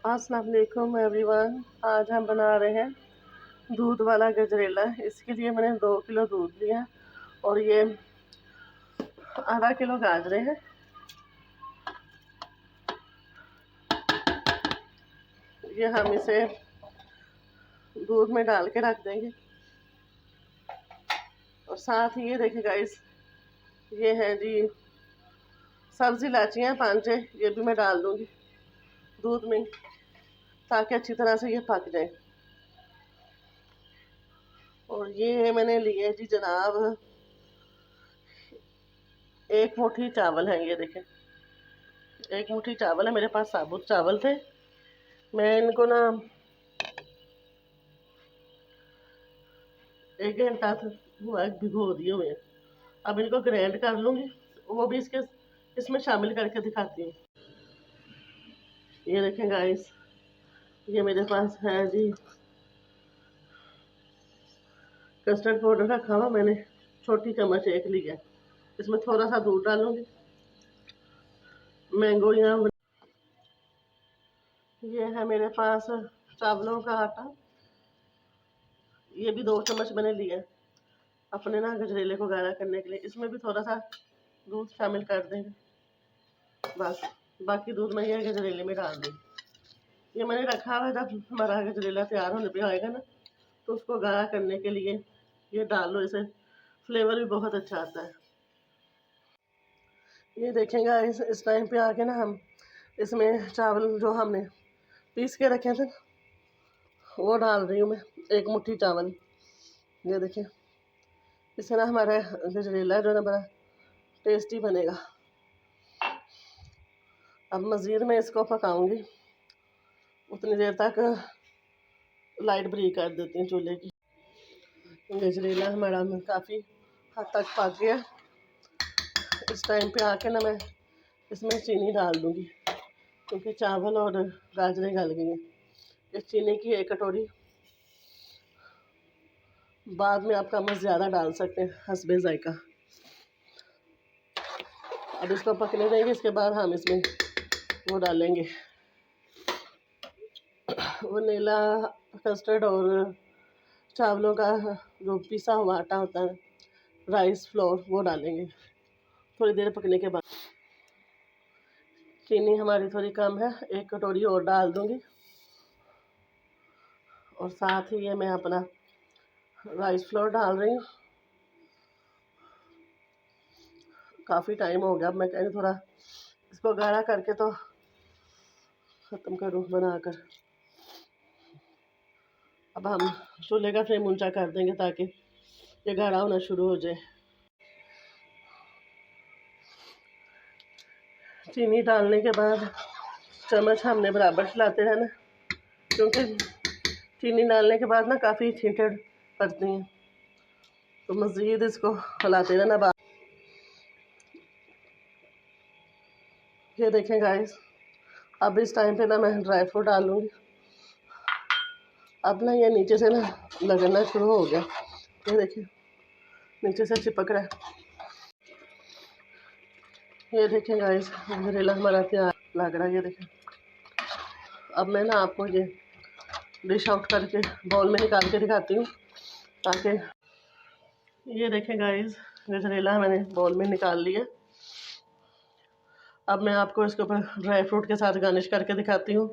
अस्सलाम वालेकुम एवरीवन। आज हम बना रहे हैं दूध वाला गजरेला। इसके लिए मैंने 2 किलो दूध लिया और ये आधा किलो गाजरें हैं। ये हम इसे दूध में डाल के रख देंगे। और साथ ही ये देखिए गाइस, ये है जी सब्ज़ इलायचियाँ 5-6, ये भी मैं डाल दूँगी दूध में ताकि अच्छी तरह से ये पक जाए। और ये मैंने लिए जी जनाब 1 मुट्ठी चावल है। ये देखें 1 मुट्ठी चावल है, मेरे पास साबुत चावल थे। मैं इनको ना 1 घंटा हुआ भिगो दिए हुए हैं। अब इनको ग्राइंड कर लूँगी, वो भी इसमें शामिल करके दिखाती हूँ। ये देखें गाइस, ये मेरे पास है जी कस्टर्ड पाउडर रखा हुआ, मैंने छोटी चम्मच 1 लिया। इसमें थोड़ा सा दूध डालूंगी। मैंगो यहाँ ये है मेरे पास चावलों का आटा, ये भी 2 चम्मच मैंने लिया अपने ना गजरेले को गाढ़ा करने के लिए। इसमें भी थोड़ा सा दूध शामिल कर देंगे, बस बाकी दूध मैं ये गजरेले में डाल दूँगी। ये मैंने रखा हुआ है, जब हमारा गजरेला तैयार होने पे आएगा ना तो उसको गाढ़ा करने के लिए ये डाल लो, इसे फ्लेवर भी बहुत अच्छा आता है। ये देखेंगे इस टाइम पे आके ना हम इसमें चावल जो हमने पीस के रखे थे वो डाल रही हूँ मैं, 1 मुट्ठी चावल। ये देखिए, इससे ना हमारा गजरेला जो है ना बड़ा टेस्टी बनेगा। अब मज़ीद मैं इसको पकाऊंगी, उतनी देर तक लाइट ब्रेक कर देती हूँ चूल्हे की। गजरेला हमारा काफ़ी हद तक पक गया। इस टाइम पे आके ना मैं इसमें चीनी डाल दूँगी, क्योंकि चावल और गाजरें गल गई हैं। इस चीनी की 1 कटोरी बाद में आप कम ज़्यादा डाल सकते हैं हस्बे ज़ायका। अब इसको पकने देंगे, इसके बाद हम इसमें वो डालेंगे वनीला कस्टर्ड और चावलों का जो पिसा हुआ आटा होता है, राइस फ्लोर, वो डालेंगे। थोड़ी देर पकने के बाद चीनी हमारी थोड़ी कम है, 1 कटोरी और डाल दूँगी। और साथ ही ये मैं अपना राइस फ्लोर डाल रही हूँ। काफ़ी टाइम हो गया, अब मैं कहीं थोड़ा इसको गाढ़ा करके तो ख़त्म करूँ बनाकर। अब हम चूल्हे का फ्लेम ऊंचा कर देंगे ताकि ये गाढ़ा होना शुरू हो जाए। चीनी डालने के बाद चम्मच हमने बराबर चलाते रहना, क्योंकि चीनी डालने के बाद ना काफ़ी छींटे पड़ती हैं, तो मज़ीद इसको हिलाते रहना। ये देखें गाइस, अब इस टाइम पे ना मैं ड्राई फ्रूट डालूँगी। अब ना ये नीचे से ना लगना शुरू हो गया, ये देखिए नीचे से चिपक रहा है। ये देखें गाइस, गजरेला हमारा तैयार लग रहा है। ये देखें, अब मैं ना आपको ये डिश आउट करके बाउल में निकाल के दिखाती हूँ, ताकि ये देखें गाइस, गजरेला मैंने बाउल में निकाल लिया। अब मैं आपको इसके ऊपर ड्राई फ्रूट के साथ गार्निश करके दिखाती हूँ।